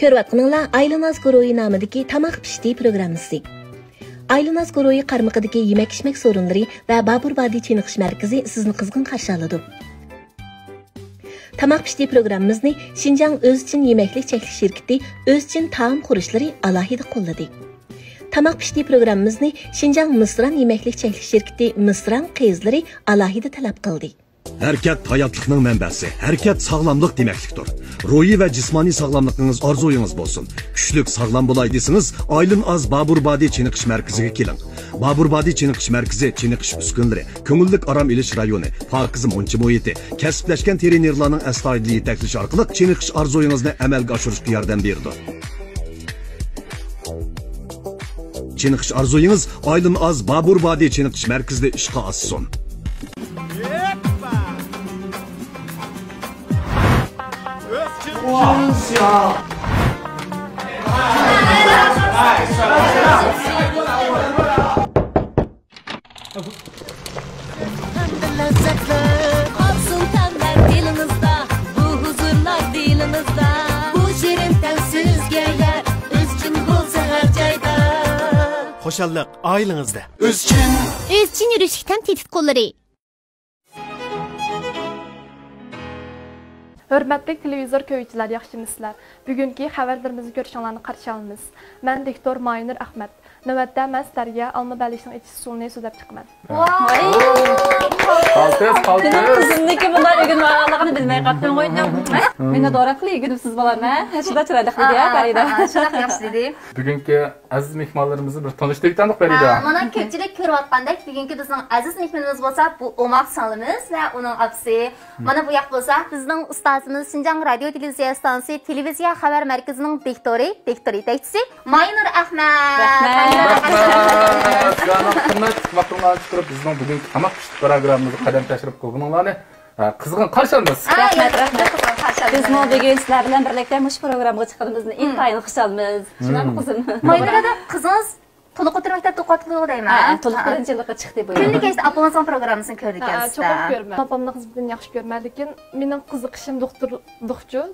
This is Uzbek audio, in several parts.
Ko'rayotganinglar Aylanaz Guruhi nomidagi Tamoq pishdi programmasi. Aylanaz Guruhi qarmog'idagi yemak-ichmak so'rinlari va Baburbodiy chiniqish markazi sizni qizg'in qarshi oladi. Tamoq pishdi programmamizni Xinjiang O'zchin yemaklik cheklash shirkati O'zchin taom qurishlari alohida qo'lladi. Tamoq pishdi programmamizni Xinjiang Misran yemaklik cheklash shirkati Misran qizlari alohida talab qildi. Hərəkət hayatlıqның mənbəsi, hərəkət sağlamlıq deməklikdir. Ruhi və cismani sağlamlığınız arzuyunuz bolsun. Güçlük sağlam bulaydısınız, Aylanaz Baburbodiy çiniqish mərkəziga keling. Baburbodiy çiniqish mərkəzi çiniqish uskunlari, ko'ngillik aram ilish rayoni, parkiz munchi muhiti, kasblashgan trenerlarning astoydil yetaklishi orqali çiniqish arzuyingizni amalga oshirishga yordam berdi. Çiniqish arzuyingiz Aylanaz Baburbodiy çiniqish mərkəzida ishga oshsin. Xo'shallik oilangizda. O'zchin yurishlikdan tetik qo'llari. Hörmətli televizor ko'ruvchilar, yaxshimisizlar? Bugungi xabarlarimizni ko'rishingizni qarshi olamiz. Men doktor Maynur Ahmad. Navbatda men sizlarga olma balishning ichish usulini so'zlab chiqaman. Qaltis. Qizimniki bunlar o'g'il ma'noligini bilmay qoldim qo'ydim. Meni dora qilib o'g'ilsiz bolamman. Shunda chiroyli qildi, Farida. Shunaqa yaxshi dedi. Bugungi aziz mehmonlarimizni bir tanishtirib Farida. Mana ko'pchilik ko'rayotgandek, bugungi bizning aziz mehmonimiz bo'lsa, bu Omar Salimiz va uning aksi. Mana bu yoq bo'lsa, bizning ustozimiz Xinjiang radio televiziya stansiyasi televiziya xabar markazining doktori yetakchisi Maynur Ahmad. Rahmat. Vaqtingizni chiqarib bizning bugungi tamoq pishdi programmamizga qadam tashrif qo'yganinglarni qizg'in qarshi olamiz. Rahmat. Biz bugun sizlar bilan birlikda mush programmaga chiqganimizni intayin xush olamiz. Shunami qizim? Maynurada qizingiz to'liq o'tirib maktabda o'qiyotgan deyman. To'liq birinchilikka chiqdi bu. Kunlik kechda apamning programmasini ko'rdik ekansiz. Cho'qib ko'rman. Apamning qizidan yaxshi ko'rman, lekin mening qiziqishim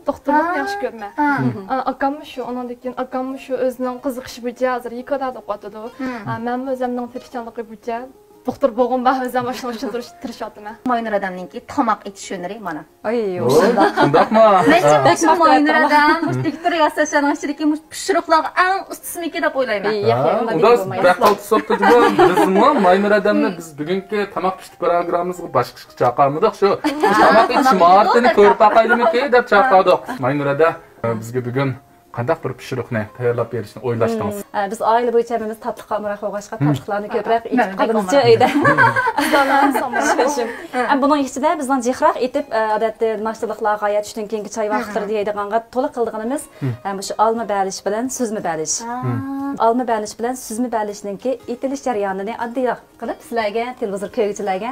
doktorlikni yaxshi ko'rman. Akammi shu, undan keyin akammi shu o'zining qiziqishi bo'yicha hozir yekada o'qiyotdi. Men o'zimning tirishchanligi bo'yicha doktor bo'lgan ba'zan mashina uchun tirishyapman. Maynur odamningki tomoq etish yo'llari mana. Ay, shundaqmi? Mencha Maynur odam doktor yasash ichidagi pishiriqlar eng ustisniki deb o'ylayman. Bizmi Maynur odamni biz bugungi tamoq pishdi programmamizga boshqa chaqirmadik shu. Tamoq etish mahoratini ko'rib boqaylikmi deb chaqirdik. Maynur odam bizga bugun qanday bir pishiriqni tayyorlab berishni o'ylashdingiz? Biz oila bo'yicha biz tatli qamroq o'g'ashqa tasdiqlarni ko'proq etib qolganimizcha uyda. Buning ichida bizning jihroq etib odatda mashg'ulotlar g'oyat tushdan keyingi choy vaqtlarida deydiganga to'liq qilganimiz shu olma balish bilan suzma balish. Olma balish bilan suzma balishninki etilish jarayonini oddiyroq qilib sizlarga televizor ko'ruvchilarga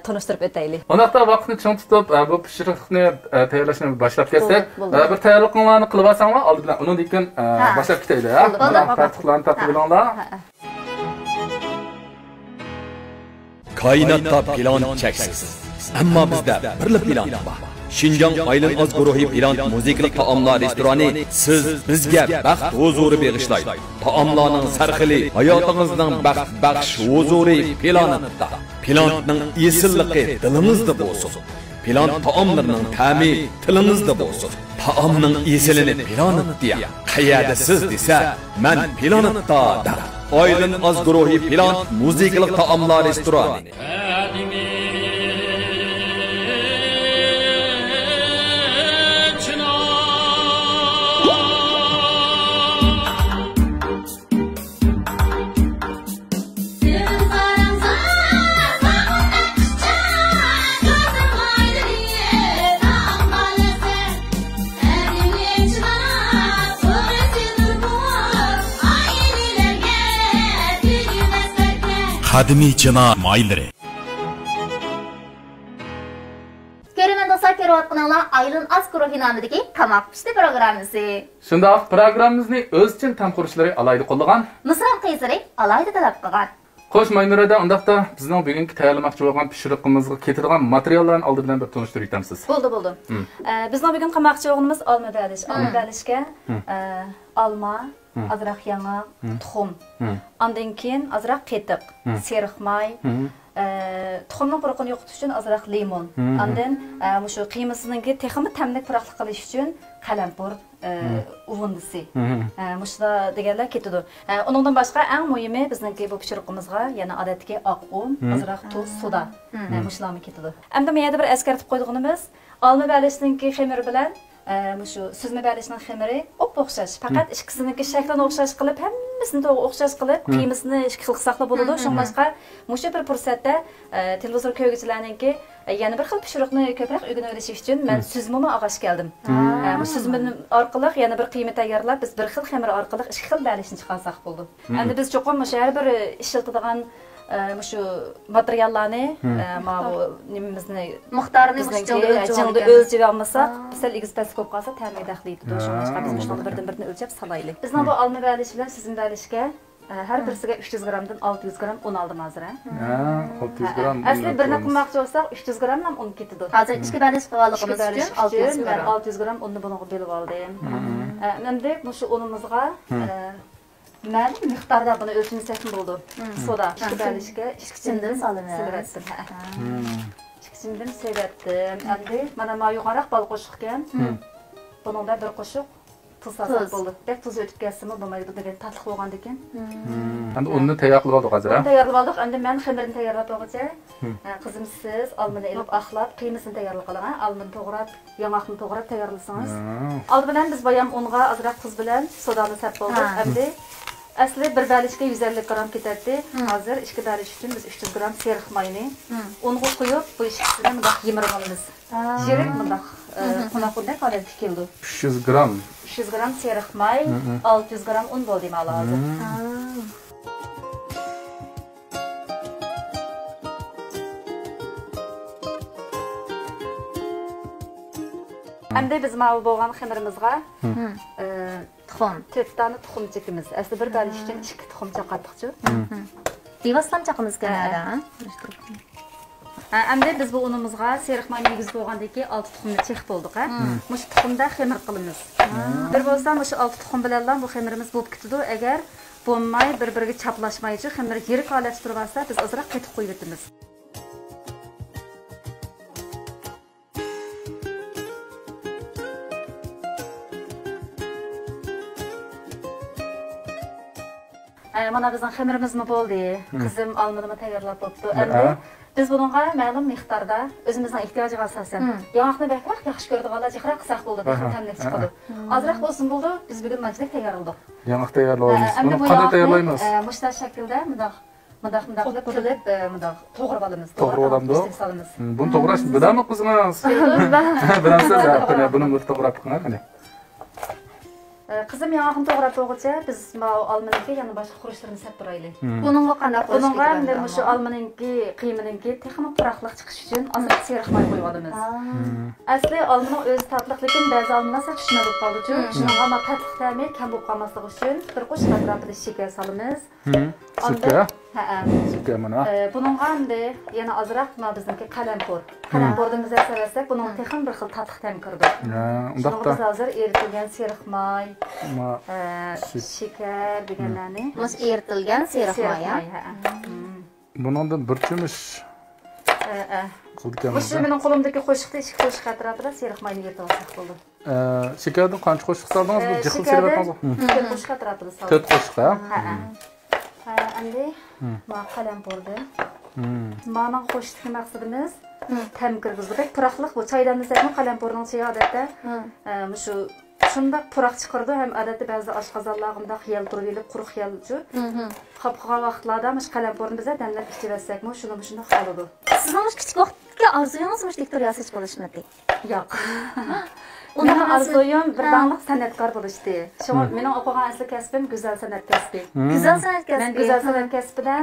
tanishtirib o'taylik. Undaqda vaqtni ching tutib bu pishiriqni tayyorlashni boshlab ketsak, bir tayyorliklarni qilib olsanglar undan keyin boshlab ketaylik, ha? Tartiblarni tartib qilinglar. Koinotda plan cheksiz. Ammo bizda birli plan bor. Xinjiang Aylanaz Guruhi plan musiqali taomlar restorani siz bizga baxt huzuri bag'ishlaydi. Taomlarning sarxili hayotingizning baxt baxsh huzuri planida. Planning esilligi dilingizda bo'lsin. Plan taomlarning ta'mi tilingizda bo'lsin. Taomning esilini planetda qayerda siz desa, men planetda der. Aylanaz Guruhi plan musiqali taomlar restorani. Qadimiy china maylari. Ko'raman do'stlar, ko'rayotganlar Aylanaz Guruhi nomidagi tamoq pishdi programmasi. Shundoq programmamizni o'z uchun tam qurishlari alayda qo'llagan. Misran qizlari alayda talab qilgan. Xo'sh, Maynurada, undaqda bizning bugungi tayyorlamoqchi bo'lgan pishiriqimizga ketadigan materiallarni oldi bilan bir tanishtirib o'tamiz. Bo'ldi. Bizning bugun qilmoqchi bo'lganimiz olma balish. Olma balishga olma, azroq yangoq, tuxum. Ondan keyin azroq qetiq, seriq may, tuxumning quruqini yo'qotish uchun azroq limon. Ondan shu qiymasiningki texmi tamlik puroqlik qilish uchun qalampur uvundisi. Mushda deganlar ketadi. Uningdan boshqa eng muhimi bizningki bu pishiriqimizga yana odatdagi oq un, azroq tuz, soda. Mushlarni ketadi. Endi men yana bir eskartib qo'yganimiz olma balishninki xamiri bilan shu süzme balishning xamiri o'xshash. Faqat ikkisiniki shaklini o'xshash qilib, hammasini to'g'ri o'xshash qilib, qiymasini ikki xil saqlab bo'ladi. Shundan boshqa mushu bir fursatda televizor ko'rguvchilarninki yana bir xil pishiriqni ko'proq o'rganib olish uchun men süzmemi og'ash keldim. Süzme orqali yana bir qiyma tayyorlab, biz bir xil xamir orqali ikki xil balishni chiqarsak bo'ldi. Endi biz cho'qim har bir ishlatadigan şu materiallarni bu nimamizni miqdorini o'lchab ölçüp almasak, sal egizpasi ko'p qolsa ta'min daxliydi. Shunga biz shuni birdan-birdan o'lchab salaylik. Bizning bu olma balish bilan sizning balishga har birisiga 300 gramdan 600 gram un oldim hozir. 600 gram. Asli birini qilmoqchi bo'lsak 300 gramdan un ketadi. Hozir ikki balish qilganligimiz uchun 600 gram unni bunga belib oldim. Endi shu unimizga ben miqdorda buni o'lchimsakmi bo'ldi. Soda, balishga ichkichidan solamiz. Ichkichidan sevatdim. Endi mana bu yuqoriroq bal qo'shiq ekan. Buningda bir qo'shiq tuz solsak bo'ldi. Bek tuz o'tib ketsa-mi bo'lmaydi degan tatliq bo'lgan ekan. Endi unni tayyor qilib oldik hozir. Tayyorlab oldik. Endi men xamirni tayyorlab qo'ygacha, qizim siz olmani ilib axlab, qiymasini tayyorlab qo'ying. Olmani to'g'rab, yangoqni to'g'rab tayyorlasangiz. Oldi bilan biz bayam unga ozroq tuz bilan sodani sap bo'ldik. Endi asli bir balishga 150 gram ketadi. Hozir ikki balish uchun biz 300 gram seriq mayni unga qo'yib, bu ishni bundoq yemirib olamiz. Shirik bundoq qonaqunda qolib keldi. 300 gram. 300 gram seriq may, 600 gram un bo'ldi mana hozir. Endi biz mana bo'lgan xamirimizga tuxum, 4 tane tuxum çekimiz. Asli bir balish uchun 2 tuxum chaqatdiqchi. Bevoslam chaqimiz keladi. Endi biz bu unimizga seriq mayni yigizib qo'ygandan keyin 6 tuxumni chek bo'ldik. Mush tuxumda xamir qilamiz. Bir bo'lsa mush 6 tuxum bilan bu xamirimiz bo'lib ketadi. Agar bo'lmay bir-biriga chaplashmaychi xamir yirik holatda turib olsa, biz ozroq qetib qo'yib o'tamiz. Mana bizning xamirimiz mi bo'ldi? Qizim olmani tayyorlab qo'yibdi. Endi biz bunga ma'lum miqdorda o'zimizning ehtiyojiga asosan yangoqni bakroq yaxshi ko'radiganlar jiqroq qilsak bo'ldi, tamlik chiqadi. Ozroq bo'lsin bo'ldi, biz bugun manchilik tayyorladik. Yangoq tayyorlaymiz. Buni qanday tayyorlaymiz? Mushta shaklda bundoq qilib to'g'rab olamiz. To'g'rab olamiz. Buni to'g'rash bilammi qizimiz? Bilamsiz, buni to'g'rab qilgan. Qizim yangoqni to'g'rab qo'yguncha biz olmaninki yana boshqa xurujlarni sap turaylik. Buningga qanday qilish kerak? Buningga endi shu olmaninki, qiymaninki texnik puroqlik chiqish uchun ozroq seriq may qo'yib olamiz. Asli olmaning o'zi tatliq, lekin ba'zi olmalar tushunib bo'lib qoldi uchun, shunga ham tatliq ta'mi kam bo'lib qolmasligi uchun bir qo'shib atrofida shakar solamiz. Shakar? Shakar mana. Buningga endi yana ozroq bizniki qalampur. Qalampurni biz saralasak, buning texnik bir xil tatliq ta'mi kirdi. Undaqda biz hozir eritilgan seriq may, shakar deganlarni. Biz eritilgan seriq may. Buningdan bir cho'mish qildik. Bu mening qo'limdagi qo'shiqda ikki qo'shiq atrofida seriq mayni eritib olsak bo'ldi. Shakardan qancha qo'shiq soldingiz? Bu jixil servatmizmi? 4 qo'shiq atrofida soldik. 4 qo'shiq, endi ma qalampurda. Mana qo'shishning maqsadimiz tam kirgizdik. Puroqlik bu choydamizdan qalampurning cheyi odatda shu shunda puroq chiqardi, ham odatda ba'zi oshqozonlarida xiyal turib elib, quruq xiyalchi. Qopqagan vaqtlarda mush qalampurni biz damlab ichirasakmi, shuni shunda qoladi. Sizning kichik vaqtga orzuyingiz doktor yasash bo'lishmadi? Yo'q. Uning arzuyim bir danglik san'atkor bo'lishdi. Shunga mening o'qigan asli kasbim go'zal san'at kasbi. Go'zal san'at kasbi. Men go'zal san'at kasbida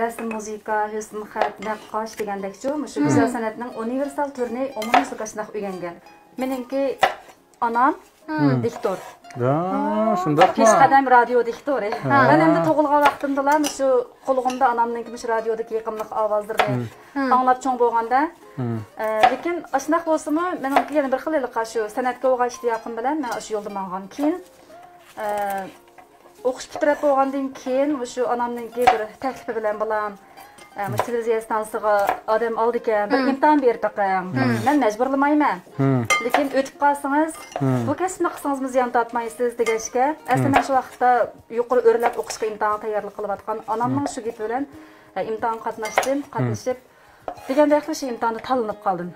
rasm, musiqa, husn xat, naqqosh degandek-chu, shu go'zal san'atning universal turini umumiy shunday o'rgangan. Meningki onam diktor. Shundaqmi? Peshqadam radio diktori. Men endi tug'ilgan vaqtimda shu qo'lig'imda onamning radiodagi yiqimli ovozlarini anglab cho'ng bo'lganda, lekin ashunaq bo'lsa-mu, meniki yana bir xillikqa shu san'atga bo'lgan ishtiyoqim bilan men shu yo'lda borgan. Keyin o'qish bitirib bo'lgandan keyin shu onamning bir taklifi bilan balam televiziya stansiyasiga odam oldi ekan, bir imtihon berib taqang. Men majburlamayman. Lekin o'tib qolsangiz, bu kasbni qilsangiz ziyon tortmaysiz degashga, aslida men shu vaqtda yuqori o'rlab o'qishga imtihon tayyorlik qilayotgan onamning shu gapi bilan imtihon qatnashib, degandek shu imtihonda tanlanib qoldim.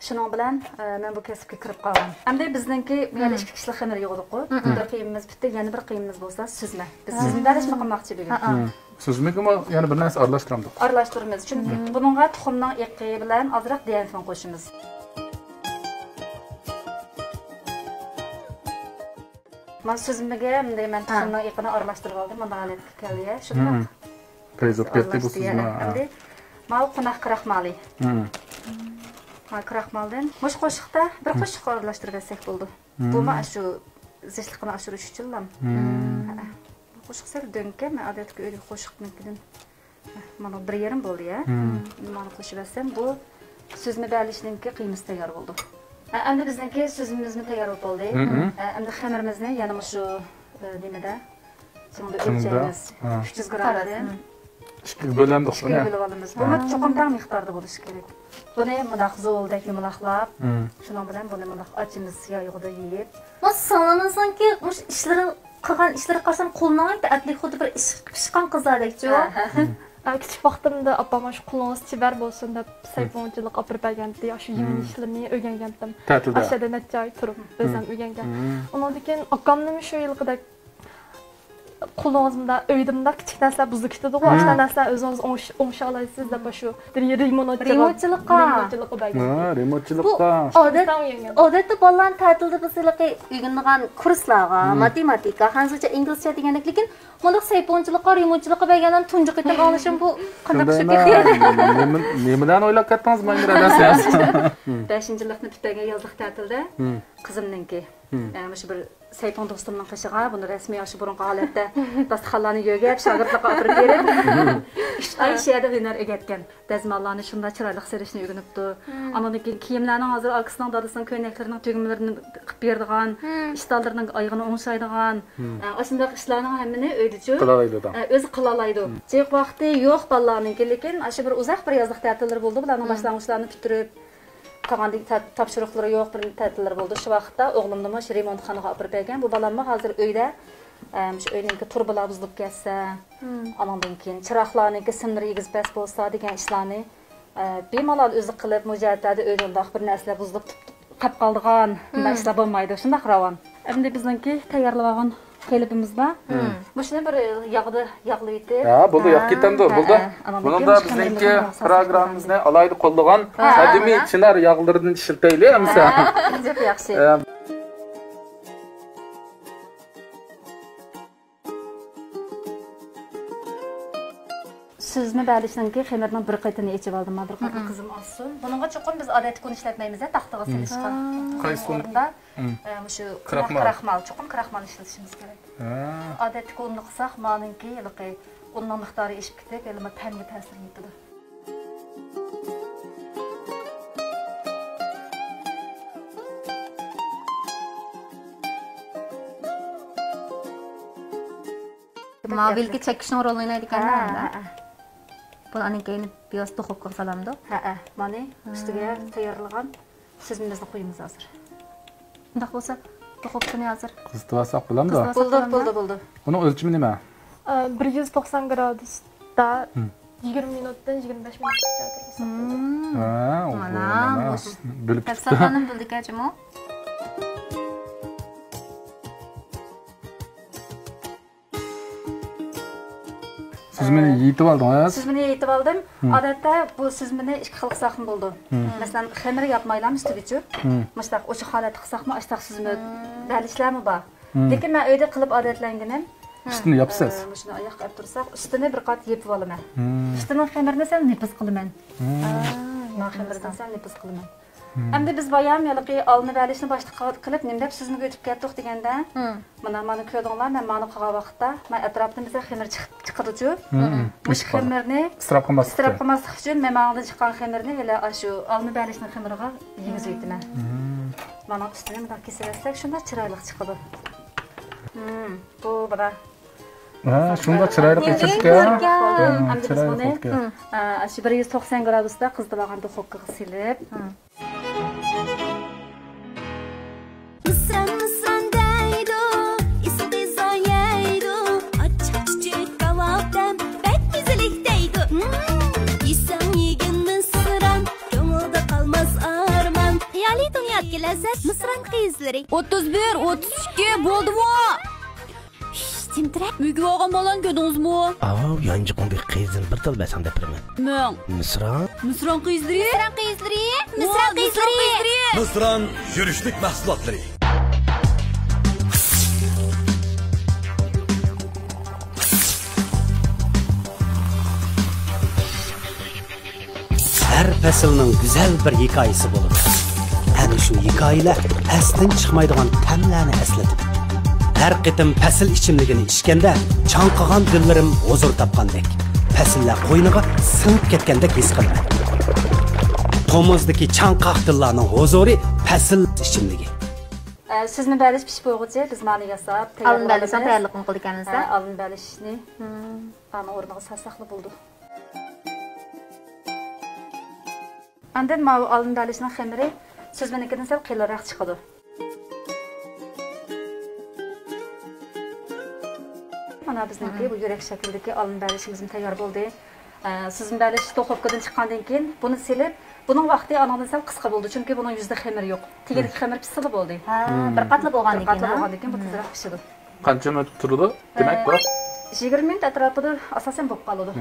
Shuning bilan men bu kasbga kirib qoldim. Endi bizningki yana 2 kishilik xamir yo'q-ku. Bir qiyimimiz bitdi, yana bir qiyimimiz bo'lsa sizmi. Biz sizni darishma qilmoqchi bugun. Sizmikmi yana bir narsa aralashtiramiz. Aralashtiramiz. Chunki buningga tuxumning iqi bilan ozroq DNF qo'shamiz. Men sizmiga men tuxumning iqini aralashtirib oldim. Mana holatga keldi. Shunday. Prezot ketdi bu sizmi. Endi mal qunaq qiraqmali. Kraxmaldan mush qo'shiqda bir qo'shiq aralashtirib bersak bo'ldi. Bu mana shu zeshlikni oshirish uchun ham. Qo'shiq sal dönke, men odatga o'ylab qo'shiqnikidan mana 1,5 bo'ldi ya. Mana qo'shib bersam, bu so'zni berishninki qiymasi tayyor bo'ldi. Endi bizniki so'zimizni tayyor bo'ldi. Endi xamirimizni yana shu nimada shunda o'lchaymiz. 300 gramdan. Ikki bo'lamdik buni. Bu cho'qim tang miqdorda bo'lishi kerak. Buni mundaq zo'ldek yumaloqlab, shuning bilan buni mundaq ochimiz yoyig'ida yeyib. Mas sanamazsanki, mush ishlari qilgan ishlari qarasam qo'ldan atli xuddi bir ish pishgan qizlardek-ku. Kichik vaqtimda opam shu qo'lingiz chibar bo'lsin deb sayfonchilik olib bergandi, shu yengil ishlarni o'rgangandim. Ashada necha oy turib o'zim o'rgangan. Undan keyin akamning shu yilqida qo'lingizda o'ydimda kichik narsa buzib ketadi, o'sha narsa o'zingiz o'ngsha olasiz deb shu remontchilikqa odatda bolalarni ta'tilda bizlarga o'rgangan kurslarga matematika, hanzucha inglizcha degandek, lekin mana sayfonchilikqa, remontchilikqa bergandan tunji qetib olishim bu qanday qilib ketdi? Nimadan o'ylab ketdingiz Maynura? 5-yillikni bitirgan yozlik ta'tilda qizimninki shu bir sayfon do'stimning qishiga buni rasmiy yoshi burungi holatda dasturxonlarni yo'gab, shogirdlarga olib berib, 3 oy shiyada hunar o'rgatgan. Dazmollarni shunday chiroyli serishni o'rganibdi. Andan keyin kiyimlarning hozir akasining dadasining ko'ynaklarining tugmalarini qilib berdigan, ishtallarining oyog'ini o'ngshaydigan, shunday ishlarning hammani o'ydichu o'zi qila oladi. Chek vaqti yo'q bolalarningki, lekin shu bir uzoq bir yozlik ta'tillar bo'ldi, bularning boshlang'ichlarini bitirib qolgandek topshiriqlari yo'q bir ta'tillar bo'ldi. Shu vaqtda o'g'limni shu remontxonaga olib bergan. Bu bolamni hozir uyda shu uyninki turbalar buzilib ketsa, andan keyin chiroqlarniki simlari egiz bas bo'lsa degan ishlarni bemalol o'zi qilib mujohadada o'yindoq bir narsalar buzilib qolib qoldigan narsalar bo'lmaydi. Shunday ravon. Endi bizningki tayyorlagan kelibimizda shuni bir yog'li etib. Bo'ldi, yo'q ketamdi, bo'ldi. Bunda bizningki programmamizni alayda qo'llagan qadimiy chinar yog'laridan ishlataylik, amsa. Juda yaxshi. Sizmi bəlishninki xəmirinin bir qaytını içib aldım, bir qaytı qızım olsun. Bununla çoxum biz adət kun işlətməyimiz, taxtağa silishqa. Qaysı kun? Şu kraxmal, çoxum kraxmal işlətişimiz kerak. Adət kunni qılsaq, məninki onun miqdarı eşib ketib, elmə təmga təsir etdi. Mobilga chekishning rolini o'ynaydiganlar. Bularning keyin piyoz to'qibga solamdi. Mana ustiga tayyorlagan sizimizni qo'yamiz hozir. Bunday bo'lsa, to'qibni hozir qizitvasak bo'lamdi? Bo'ldi. Uni o'lchimi nima? 190 gradusda 20 minutdan 25 minutgacha o'tirsa. Mana bilib tafsilatlarni bildik ajmo. Siz meni yeyitib oldingiz. Siz meni yeyitib oldim. Odatda bu siz meni ikki xil qilsaqmi bo'ldi. Masalan, xamir yapmaylarmi ustiga. Mustaq o'sha holat qilsaqmi, ashtaq sizmi balishlarmi bor. Lekin men uyda qilib odatlanganim. Ustini yapsiz. Shuni oyoqqa olib tursak, ustini bir qat yeb olaman. Ustini xamirni sen nepis qilaman. Men xamirdan sen nepis qilaman. Endi biz bayam yalqi alını verişini başta qilib, nima deb sizni o'tib ketdik deganda, mana ko'rdinglar, men mana qolgan vaqtda, men atrofdan biza xamir chiqadi-ku. Mush xamirni isrof qilmaslik uchun men ma'noda chiqqan xamirni hali shu alını verishning xamiriga yengizayman. Mana ustini bunday kesaversak, shunda chiroyli chiqadi. Bu bana shunda chiroyli chiqgan. Endi biz buni shu 190 gradusda qizdirgan duxovkaga silib, lezzet Mısır'ın kıyızları 31, 32 boldu mu? Timtirek mügü ağam olan gördünüz mü? Yancıqın bir kıyızın bir tal bəsən dəpirəmən. Mən Mısır'ın kıyızları Mısır'ın yürüşlük məhsulatları. Hər fəsilinin güzel bir hikayesi olur. Әні şu hikayeler əslin çıxmaydıgan təmlərini əslədim. Hər qitim pəsil içimligini içkəndə çanqıgan dillerim huzur tapqandek. Pəsillər qoynuğa sınıp ketkəndek his qılırım. Tomuzdaki çanqaq dillarının huzuri pəsil içimligi. Sizni bəliş pişib qoyğucu biz məni yasab, alın bəliş tayyorluqni qildik ekanmiz-da. Alın bəlishni ana o'rniga sarsaqlı buldu. Endi bu alın bəlishning xamiri sizmenikidan sal qiyinroq chiqadi. Mana bizniki bu yurak shaklidagi alın bəlishimiz tayyor bo'ldi. Sizin bəlish duxovkadan chiqqandan keyin buni silib, buning vaqti anadan sal qisqa bo'ldi, chunki buning yuzida xamir yo'q. Tegirdagi xamir pisili bo'ldi. Bir qatli bo'lgandan keyin bu tezroq pishadi. Qancha minut turdi? Demak bu 20 minut atrofida asosan bo'lib qoladi.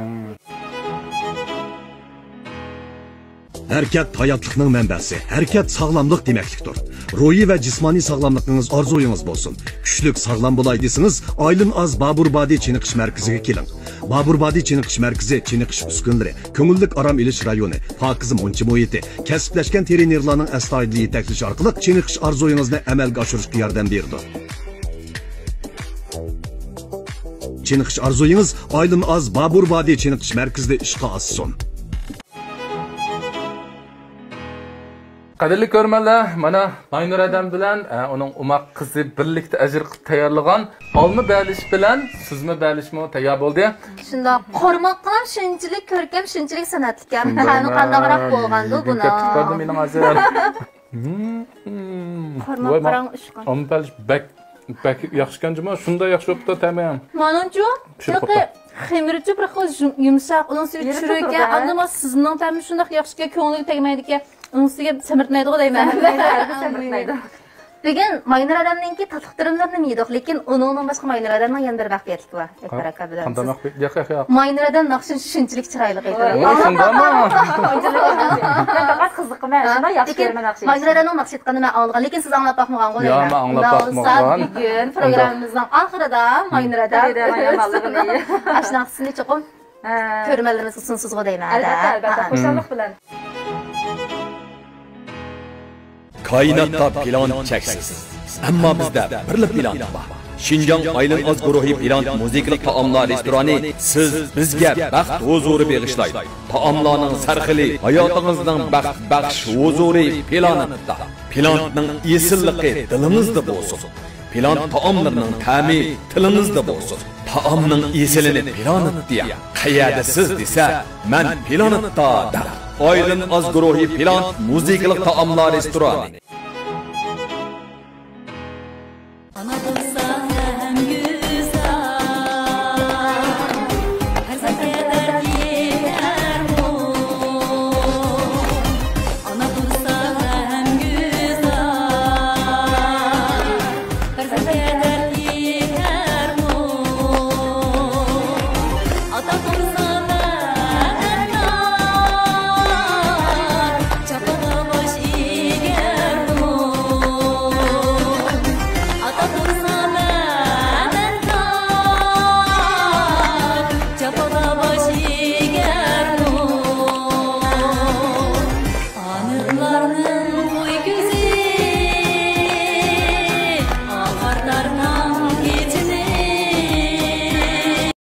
Hərəkət həyatlıqның mənbəsi, hərəkət sağlamlıq deməklikdir. Ruhi və cismani sağlamlığınız arzuyunuz bolsun. Güclük sağlam bolaydısınız, Aylin Az Baburbadi Çiniqish mərkəziga keling. Baburbadi Çiniqish mərkəzi Çiniqish uskunları, ko'ngillik aram ilish rayoni, pokiz munchi muhiti, kasblashgan trenerlarning astoydil yetaklashi orqali Çiniqish arzuyingizni amalga oshirishga yordam berdi. Çiniqish arzuyingiz Aylin Az Baburbadi Çiniqish mərkəzida ishga ossin. Qadrli ko'rmanlar, mana Aynur adam bilan uning umoq qizi birlikda ajr qilib tayyorlagan olma balish bilan suzma balishmi tayyor bo'ldi. Shunda qormoqqa shunchalik ko'rkam, shunchalik san'atli ekan. Qanaqroq bo'lgandi buni? Chiqardim mening hozir. Qormoq qarang ushqan. Olma balish bak yaxshi ekanmi? Shunda yaxshi bo'libdi tamam. Manonchu, xamirchi bir xil yumshoq, uning ustiga tushirgan, amma sizning ta'mi shunday yaxshi ko'ngilga tegmaydi ekan. Onun üstüge semirtmeydi o deyim ben. Semirtmeydi. Bugün Maynur adamınki tatlıqtırımlarını yedik, lekin onun başka Maynur adamın yan bir vaqtiyatlik var. Qanday vaqtiyat? Maynur adam naqshin shunchalik chiroyli edi. Shundami? Faqat qiziqman, shunda yaxshi ko'raman naqshi. Maynur adamning naqsh etganini men olgan, lekin siz anglab baxmagan qo'y. Yo'q, men anglab baxmagan. Bugun programmamizning oxirida Maynur adam ashnaqsini cho'qim ko'rmalarimiz usunsiz deyman. Albatta, xo'shallik bilan. Kainatda plan cheksiz. Ammo bizda bir plan bor. Şinjan Aylin Az guruhi plan musiqilik taomlar restorani siz bizga baxt huzuri bag'ishlaydi. Taomlarning sarxili hayotingizning baxt baxsh huzuri planida. Planning esilligi dilimizda bo'lsin. Plan taomlarning ta'mi tilimizda bo'lsin. Taomning esilini planitda qayerda siz desa, men planitda der. Aylin Az guruhi plan musiqilik taomlar restorani. Ana bulsa